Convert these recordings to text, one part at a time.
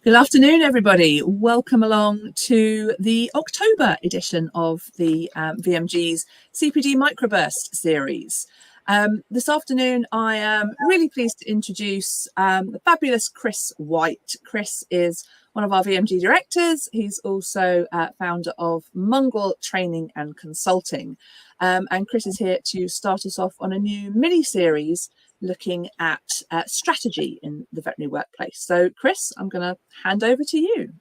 Good afternoon, everybody. Welcome along to the October edition of the VMG's CPD Microburst series. This afternoon, I am really pleased to introduce the fabulous Chris White. Chris is one of our VMG directors. He's also founder of Mongrel Training and Consulting. And Chris is here to start us off on a new mini-series looking at strategy in the veterinary workplace. So, Chris, I'm going to hand over to you.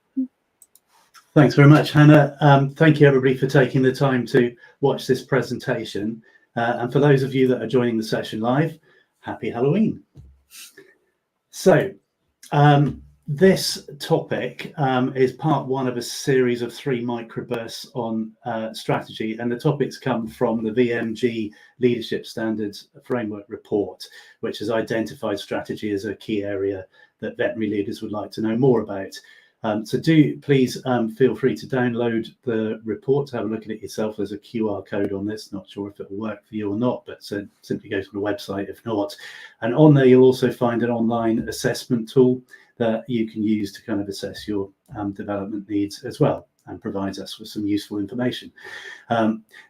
Thanks very much, Hannah. Thank you, everybody, for taking the time to watch this presentation. And for those of you that are joining the session live, happy Halloween. So, this topic is part one of a series of 3 microbursts on strategy, and the topics come from the VMG Leadership Standards Framework Report, which has identified strategy as a key area that veterinary leaders would like to know more about. So do please feel free to download the report to have a look at it yourself. There's a QR code on this, not sure if it will work for you or not, but simply go to the website if not. And on there you'll also find an online assessment tool that you can use to kind of assess your development needs as well, and provides us with some useful information.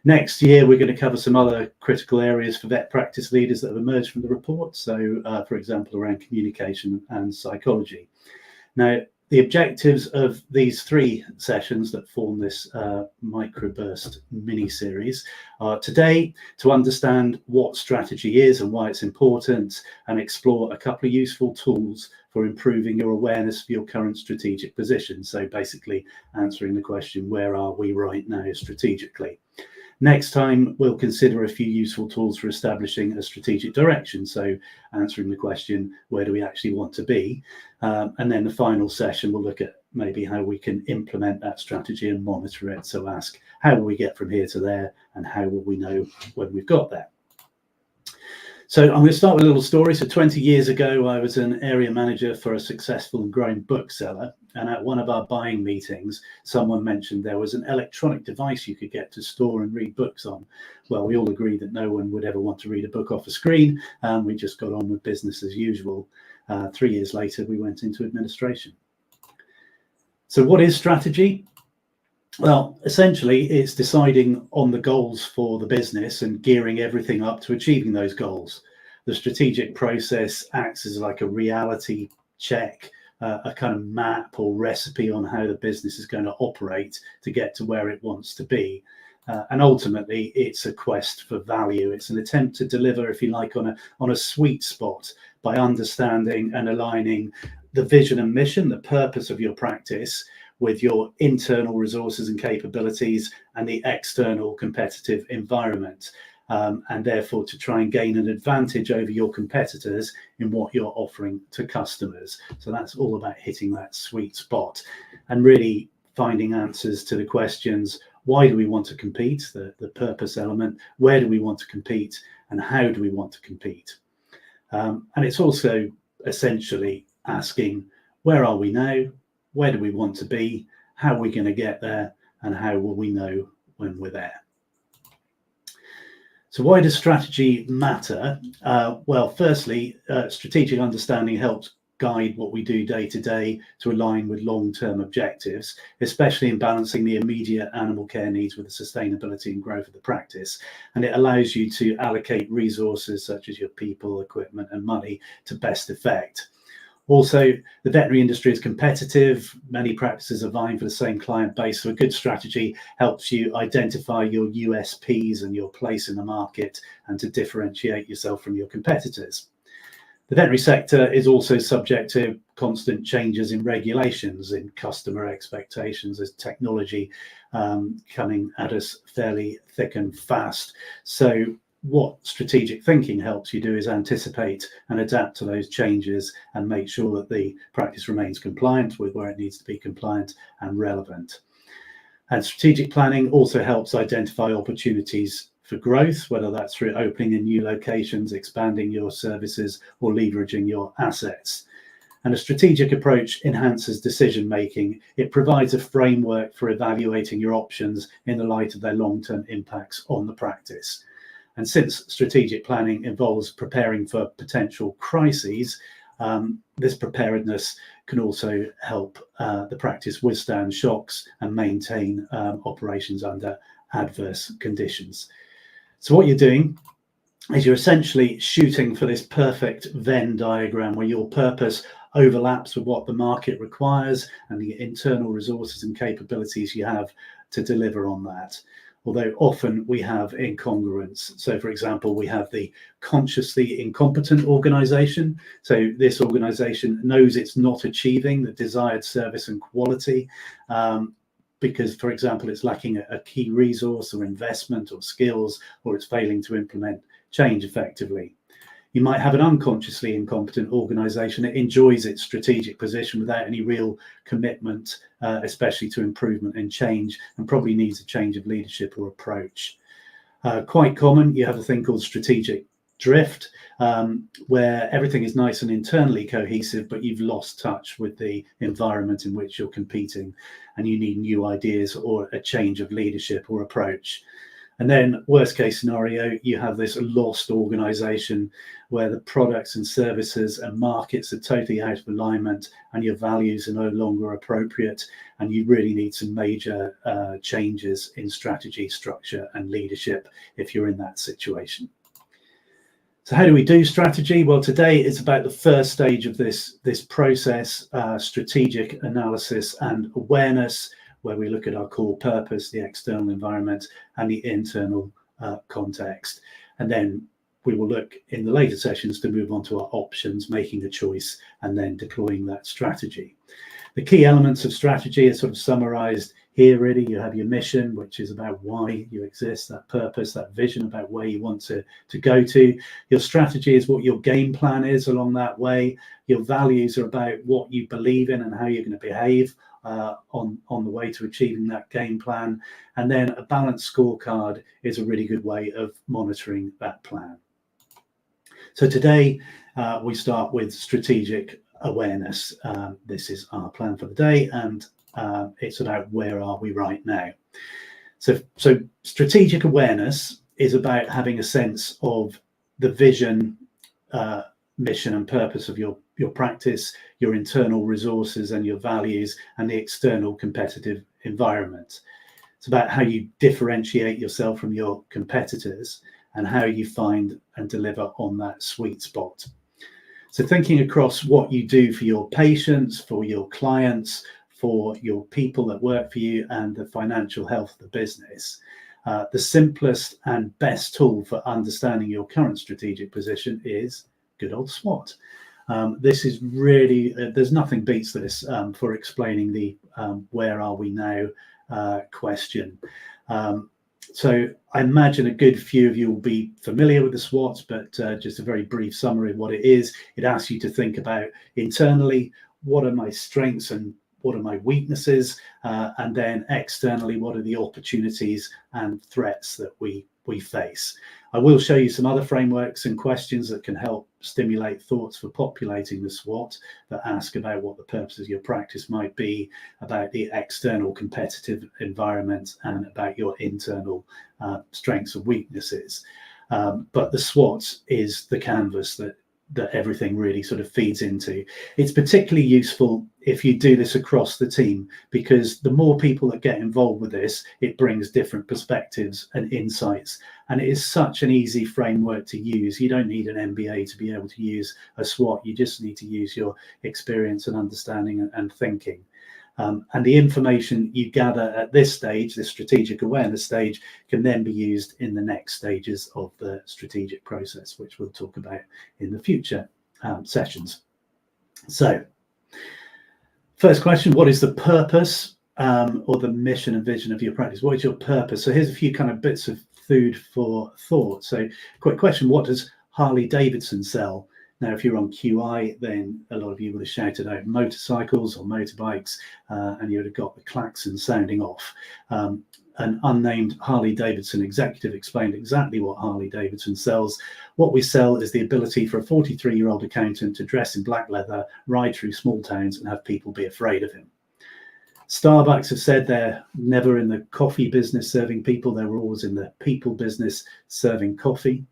Next year we're going to cover some other critical areas for vet practice leaders that have emerged from the report. So for example, around communication and psychology. Now, the objectives of these 3 sessions that form this microburst mini-series are today to understand what strategy is and why it's important, and explore a couple of useful tools for improving your awareness of your current strategic position. So basically answering the question, where are we right now strategically? Next time, we'll consider a few useful tools for establishing a strategic direction. So answering the question, where do we actually want to be? And then the final session, we'll look at maybe how we can implement that strategy and monitor it. So ask, how will we get from here to there? And how will we know when we've got there? So I'm going to start with a little story. So 20 years ago, I was an area manager for a successful and growing bookseller. And at one of our buying meetings, someone mentioned there was an electronic device you could get to store and read books on. Well, we all agreed that no one would ever want to read a book off a screen. We just got on with business as usual. 3 years later, we went into administration. So what is strategy? Well, essentially, it's deciding on the goals for the business and gearing everything up to achieving those goals. The strategic process acts as like a reality check, a kind of map or recipe on how the business is going to operate to get to where it wants to be. And ultimately, it's a quest for value. It's an attempt to deliver, if you like, on a sweet spot by understanding and aligning the vision and mission, the purpose of your practice, with your internal resources and capabilities and the external competitive environment, and therefore to try and gain an advantage over your competitors in what you're offering to customers. So that's all about hitting that sweet spot and really finding answers to the questions: why do we want to compete, the purpose element, where do we want to compete, and how do we want to compete? And it's also essentially asking, where are we now? Where do we want to be? How are we going to get there? And how will we know when we're there? So why does strategy matter? Well, firstly, strategic understanding helps guide what we do day to day to align with long-term objectives, especially in balancing the immediate animal care needs with the sustainability and growth of the practice. And it allows you to allocate resources such as your people, equipment, and money to best effect. Also, the veterinary industry is competitive. Many practices are vying for the same client base, so a good strategy helps you identify your USPs and your place in the market and to differentiate yourself from your competitors. The veterinary sector is also subject to constant changes in regulations, in customer expectations, as technology coming at us fairly thick and fast. So what strategic thinking helps you do is anticipate and adapt to those changes and make sure that the practice remains compliant with where it needs to be compliant and relevant. And strategic planning also helps identify opportunities for growth, whether that's through opening in new locations, expanding your services, or leveraging your assets. And a strategic approach enhances decision making. It provides a framework for evaluating your options in the light of their long-term impacts on the practice. And since strategic planning involves preparing for potential crises, This preparedness can also help the practice withstand shocks and maintain operations under adverse conditions. So what you're doing is you're essentially shooting for this perfect Venn diagram where your purpose overlaps with what the market requires and the internal resources and capabilities you have to deliver on that. Although often we have incongruence. So for example, we have the consciously incompetent organization. So this organization knows it's not achieving the desired service and quality because, for example, it's lacking a key resource or investment or skills, or it's failing to implement change effectively. You might have an unconsciously incompetent organization that enjoys its strategic position without any real commitment, especially to improvement and change, and probably needs a change of leadership or approach. Quite common, you have a thing called strategic drift, where everything is nice and internally cohesive, but you've lost touch with the environment in which you're competing, and you need new ideas or a change of leadership or approach. And then worst case scenario, you have this lost organization where the products and services and markets are totally out of alignment and your values are no longer appropriate, and you really need some major changes in strategy, structure and leadership if you're in that situation. So how do we do strategy? Well, today is about the first stage of this process, strategic analysis and awareness, where we look at our core purpose, the external environment and the internal context. And then we will look in the later sessions to move on to our options, making a choice and then deploying that strategy. The key elements of strategy are sort of summarized here really. You have your mission, which is about why you exist, that purpose, that vision about where you want to go to. Your strategy is what your game plan is along that way. Your values are about what you believe in and how you're going to behave on the way to achieving that game plan. And then a balanced scorecard is a really good way of monitoring that plan. So today we start with strategic awareness. This is our plan for the day, and it's about where are we right now. So strategic awareness is about having a sense of the vision, mission and purpose of your practice, your internal resources and your values, and the external competitive environment. It's about how you differentiate yourself from your competitors and how you find and deliver on that sweet spot. So thinking across what you do for your patients, for your clients, for your people that work for you, and the financial health of the business. The simplest and best tool for understanding your current strategic position is good old SWOT. This is really, there's nothing beats this for explaining the where are we now question. So I imagine a good few of you will be familiar with the SWOT, but just a very brief summary of what it is. It asks you to think about internally, what are my strengths and what are my weaknesses? And then externally, what are the opportunities and threats that we face? I will show you some other frameworks and questions that can help stimulate thoughts for populating the SWOT that ask about what the purpose of your practice might be, about the external competitive environment, and about your internal strengths and weaknesses. But the SWOT is the canvas that everything really sort of feeds into. It's particularly useful if you do this across the team, because the more people that get involved with this, it brings different perspectives and insights. And it is such an easy framework to use. You don't need an MBA to be able to use a SWOT. You just need to use your experience and understanding and thinking. And the information you gather at this stage, the strategic awareness stage, can then be used in the next stages of the strategic process, which we'll talk about in the future sessions. So, first question, what is the purpose or the mission and vision of your practice? What is your purpose? So here's a few kind of bits of food for thought. So quick question, what does Harley Davidson sell? Now, if you're on QI, then a lot of you would have shouted out motorcycles or motorbikes, and you would have got the klaxon sounding off. An unnamed Harley Davidson executive explained exactly what Harley Davidson sells. What we sell is the ability for a 43-year-old accountant to dress in black leather, ride through small towns, and have people be afraid of him. Starbucks have said they're never in the coffee business serving people. They were always in the people business serving coffee.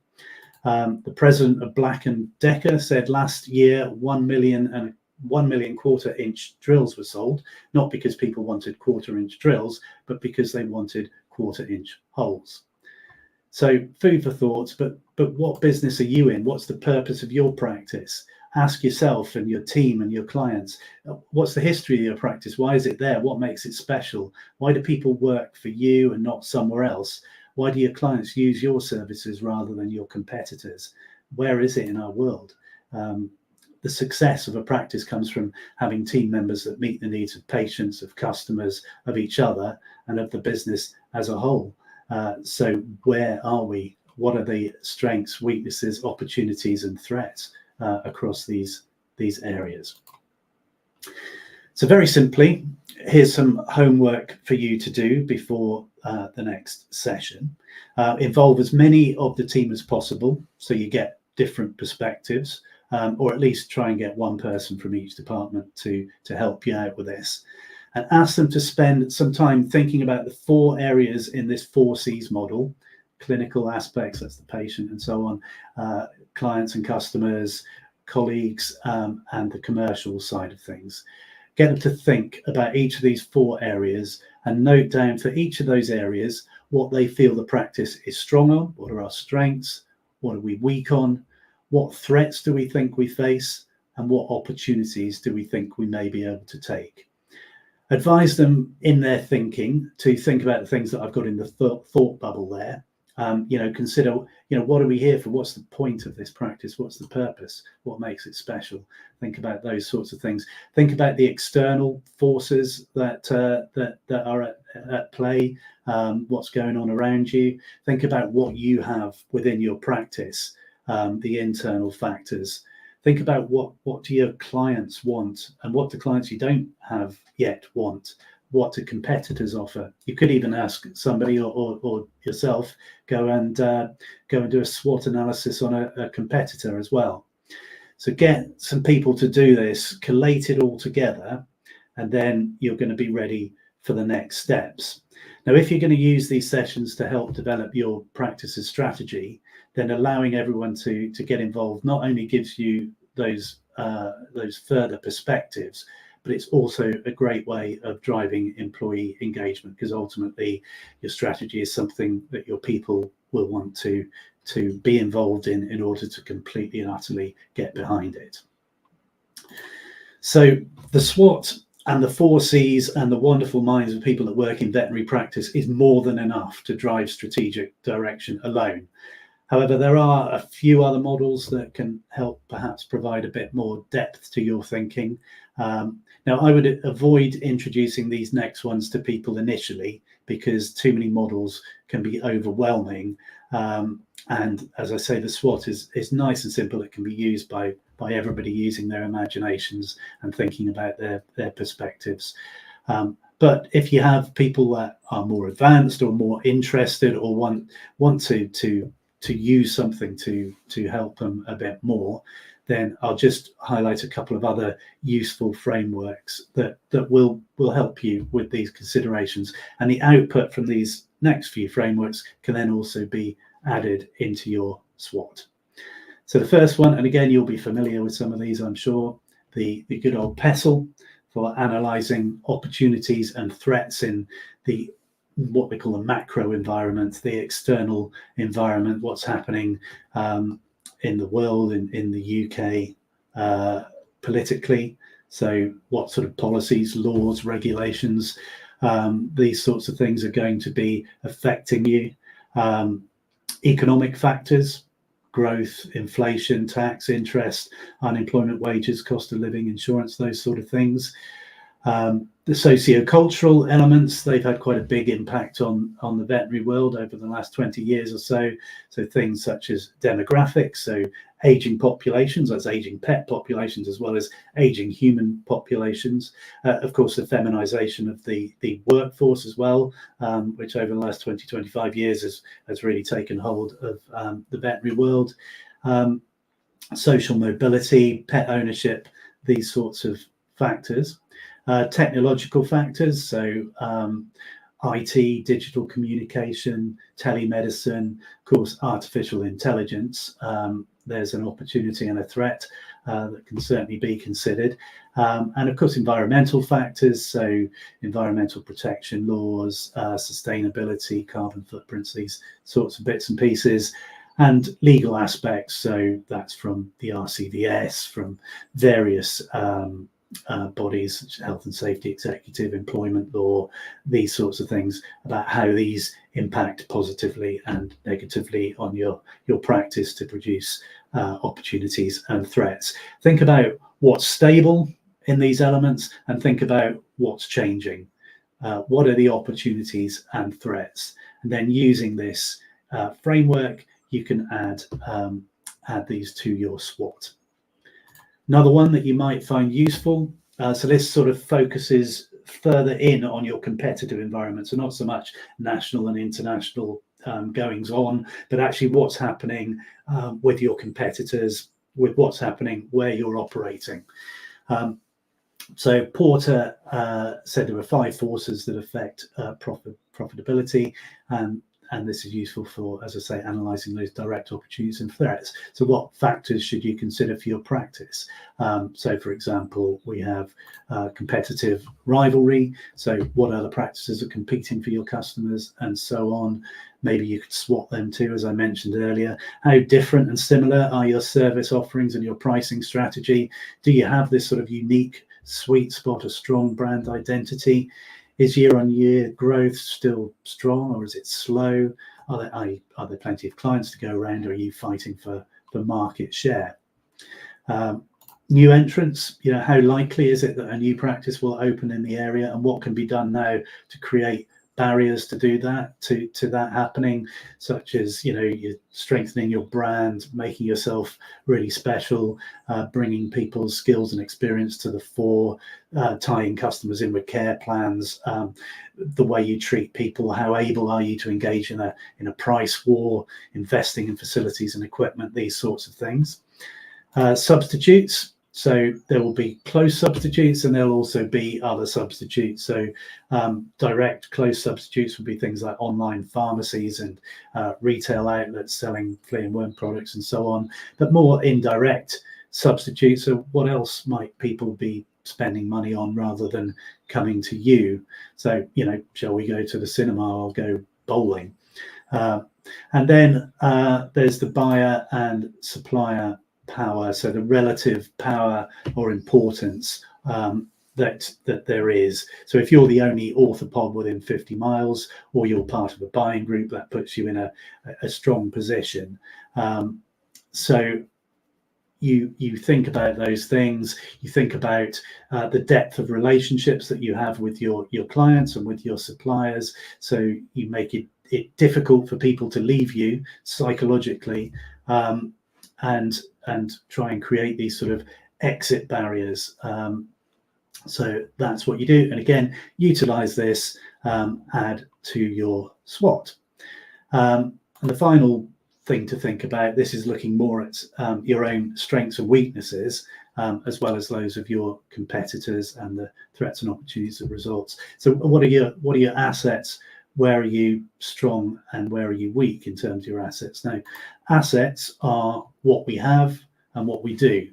The president of Black & Decker said last year 1 million quarter-inch drills were sold, not because people wanted quarter-inch drills, but because they wanted quarter-inch holes. So food for thoughts, but what business are you in? What's the purpose of your practice? Ask yourself and your team and your clients, what's the history of your practice? Why is it there? What makes it special? Why do people work for you and not somewhere else? Why do your clients use your services rather than your competitors? Where is it in our world? The success of a practice comes from having team members that meet the needs of patients, of customers, of each other, and of the business as a whole. So where are we? What are the strengths, weaknesses, opportunities, and threats across these areas? So very simply, here's some homework for you to do before the next session. Involve as many of the team as possible so you get different perspectives, or at least try and get one person from each department to help you out with this. And ask them to spend some time thinking about the 4 areas in this 4 C's model: clinical aspects, that's the patient and so on, clients and customers, colleagues, and the commercial side of things. Get them to think about each of these 4 areas and note down for each of those areas what they feel the practice is strong on, what are our strengths, what are we weak on, what threats do we think we face, and what opportunities do we think we may be able to take. Advise them in their thinking to think about the things that I've got in the thought bubble there. Consider, what are we here for? What's the point of this practice? What's the purpose? What makes it special? Think about those sorts of things. Think about the external forces that are at play. What's going on around you? Think about what you have within your practice, the internal factors. Think about what do your clients want and what do clients you don't have yet want. What do competitors offer? You could even ask somebody or yourself, go and do a SWOT analysis on a competitor as well. So get some people to do this, collate it all together, and then you're going to be ready for the next steps. Now, if you're going to use these sessions to help develop your practice's strategy, then allowing everyone to get involved not only gives you those further perspectives, but it's also a great way of driving employee engagement, because ultimately your strategy is something that your people will want to be involved in order to completely and utterly get behind it. So the SWOT and the 4 C's and the wonderful minds of people that work in veterinary practice is more than enough to drive strategic direction alone. However, there are a few other models that can help perhaps provide a bit more depth to your thinking. Now, I would avoid introducing these next ones to people initially, because too many models can be overwhelming. And as I say, the SWOT is nice and simple. It can be used by everybody using their imaginations and thinking about their perspectives. But if you have people that are more advanced or more interested or want to use something to help them a bit more, then I'll just highlight a couple of other useful frameworks that will help you with these considerations. And the output from these next few frameworks can then also be added into your SWOT. So the first one, and again, you'll be familiar with some of these, I'm sure, the good old PESTLE for analysing opportunities and threats in what we call the macro environment, the external environment, what's happening in the world, in the UK politically. So what sort of policies, laws, regulations, these sorts of things are going to be affecting you. Economic factors, growth, inflation, tax, interest, unemployment, wages, cost of living, insurance, those sort of things. The socio-cultural elements, they've had quite a big impact on the veterinary world over the last 20 years or so. So things such as demographics, so aging populations, that's aging pet populations as well as aging human populations. Of course, the feminization of the workforce as well, which over the last 20-25 years has really taken hold of the veterinary world. Social mobility, pet ownership, these sorts of factors. Technological factors, so IT, digital communication, telemedicine, of course, artificial intelligence. There's an opportunity and a threat that can certainly be considered. And of course, environmental factors, so environmental protection laws, sustainability, carbon footprints, these sorts of bits and pieces, and legal aspects. So that's from the RCVS, from various bodies such as health and safety executive, employment law, these sorts of things, about how these impact positively and negatively on your practice to produce opportunities and threats. Think about what's stable in these elements and think about what's changing. What are the opportunities and threats? And then using this framework, you can add these to your SWOT. Another one that you might find useful, so this sort of focuses further in on your competitive environment, so not so much national and international goings on, but actually what's happening with your competitors, with what's happening where you're operating. So Porter said there are 5 forces that affect profitability, and this is useful for, as I say, analysing those direct opportunities and threats. So what factors should you consider for your practice? So, for example, we have competitive rivalry. So what other practices are competing for your customers and so on. Maybe you could swap them too, as I mentioned earlier. How different and similar are your service offerings and your pricing strategy? Do you have this sort of unique sweet spot, a strong brand identity? Is year-on-year growth still strong, or is it slow? Are there plenty of clients to go around, or are you fighting for market share? New entrants, how likely is it that a new practice will open in the area, and what can be done now to create barriers to do that, to that happening, such as you're strengthening your brand, making yourself really special, bringing people's skills and experience to the fore, tying customers in with care plans, the way you treat people, how able are you to engage in a price war, investing in facilities and equipment, these sorts of things. Substitutes. So there will be close substitutes and there'll also be other substitutes. So direct close substitutes would be things like online pharmacies and retail outlets selling flea and worm products and so on. But more indirect substitutes. So what else might people be spending money on rather than coming to you? So, shall we go to the cinema or go bowling? And then there's the buyer and supplier power, so the relative power or importance that there is. So if you're the only orthopod within 50 miles, or you're part of a buying group, that puts you in a strong position. So you think about those things. You think about the depth of relationships that you have with your clients and with your suppliers. So you make it difficult for people to leave you psychologically, and try and create these sort of exit barriers. So that's what you do. And again, utilize this, add to your SWOT. And the final thing to think about, this is looking more at your own strengths and weaknesses, as well as those of your competitors and the threats and opportunities of results. So what are your assets? Where are you strong and where are you weak in terms of your assets? Now, assets are what we have and what we do.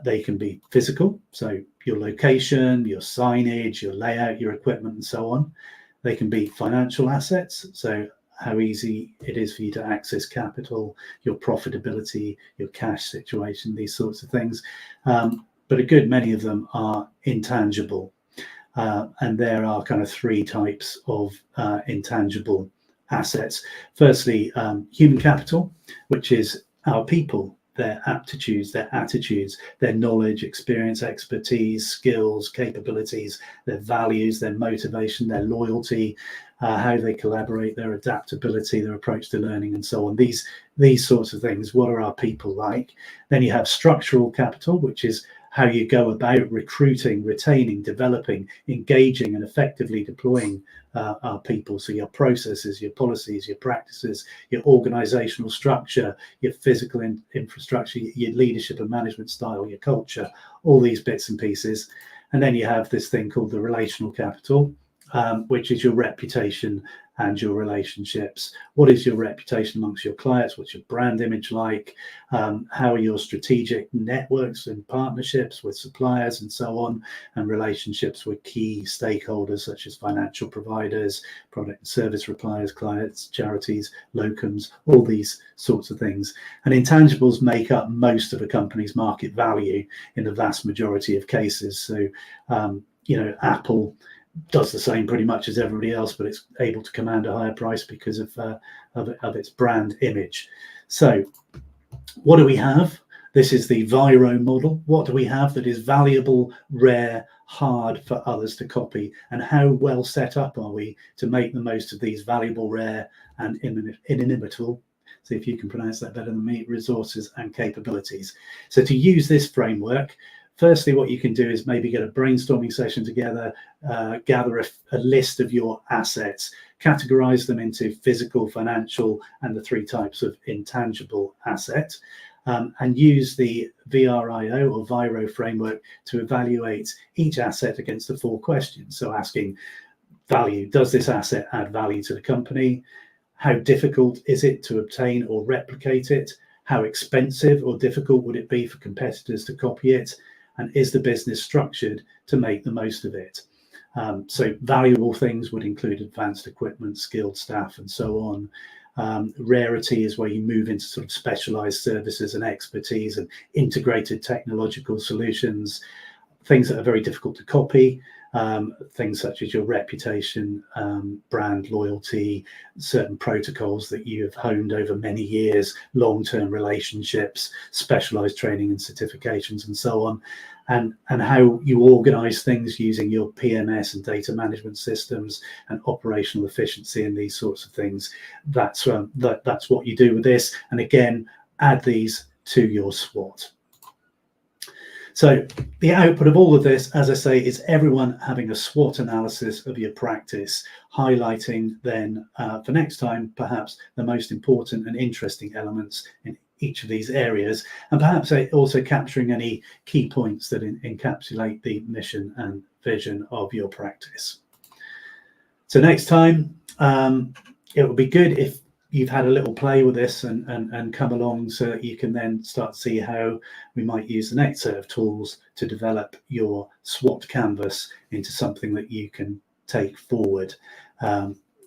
They can be physical, so your location, your signage, your layout, your equipment, and so on. They can be financial assets, so how easy it is for you to access capital, your profitability, your cash situation, these sorts of things. But a good many of them are intangible. And there are kind of 3 types of intangible assets. Firstly, human capital, which is our people, their aptitudes, their attitudes, their knowledge, experience, expertise, skills, capabilities, their values, their motivation, their loyalty, how they collaborate, their adaptability, their approach to learning, and so on. These sorts of things. What are our people like? Then you have structural capital, which is how you go about recruiting, retaining, developing, engaging, and effectively deploying our people. So your processes, your policies, your practices, your organizational structure, your physical infrastructure, your leadership and management style, your culture, all these bits and pieces. And then you have this thing called the relational capital, which is your reputation and your relationships. What is your reputation amongst your clients? What's your brand image like? How are your strategic networks and partnerships with suppliers and so on, and relationships with key stakeholders such as financial providers, product and service suppliers, clients, charities, locums, all these sorts of things. And intangibles make up most of a company's market value in the vast majority of cases. So, Apple does the same pretty much as everybody else, but it's able to command a higher price because of its brand image. So what do we have? This is the Viro model. What do we have that is valuable, rare, hard for others to copy? And how well set up are we to make the most of these valuable, rare, and inimitable, see if you can pronounce that better than me, resources and capabilities? So to use this framework, firstly, what you can do is maybe get a brainstorming session together, gather a list of your assets, categorize them into physical, financial, and the 3 types of intangible asset, and use the VRIO or Viro framework to evaluate each asset against the 4 questions. So asking value, does this asset add value to the company? How difficult is it to obtain or replicate it? How expensive or difficult would it be for competitors to copy it? And is the business structured to make the most of it? So valuable things would include advanced equipment, skilled staff, and so on. Rarity is where you move into sort of specialized services and expertise and integrated technological solutions, things that are very difficult to copy. Things such as your reputation, brand loyalty, certain protocols that you have honed over many years, long-term relationships, specialized training and certifications, and so on, and how you organize things using your PMS and data management systems and operational efficiency and these sorts of things. That's what you do with this. And again, add these to your SWOT. So the output of all of this, as I say, is everyone having a SWOT analysis of your practice, highlighting then for next time, perhaps the most important and interesting elements in each of these areas, and perhaps also capturing any key points that encapsulate the mission and vision of your practice. So next time, it would be good if you've had a little play with this and come along so that you can then start to see how we might use the next set of tools to develop your SWOT canvas into something that you can take forward.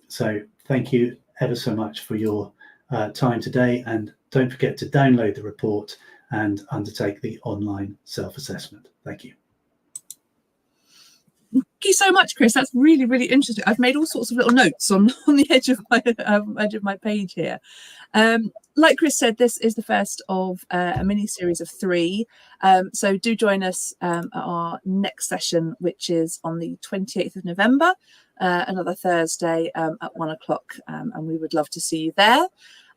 So thank you ever so much for your time today, and don't forget to download the report and undertake the online self-assessment. Thank you. Thank you so much, Chris. That's really, really interesting. I've made all sorts of little notes on the edge of my page here. Like Chris said, this is the first of a mini series of 3. So do join us at our next session, which is on the 28th of November, another Thursday at 1 o'clock, and we would love to see you there.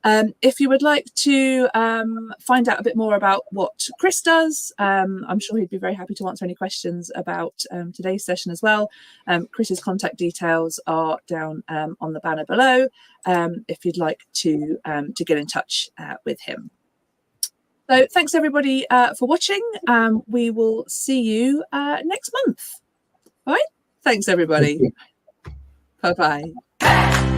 If you would like to find out a bit more about what Chris does, I'm sure he'd be very happy to answer any questions about today's session as well. Chris's contact details are down on the banner below if you'd like to get in touch with him. So thanks everybody for watching. We will see you next month. All right. Thanks everybody. Bye-bye.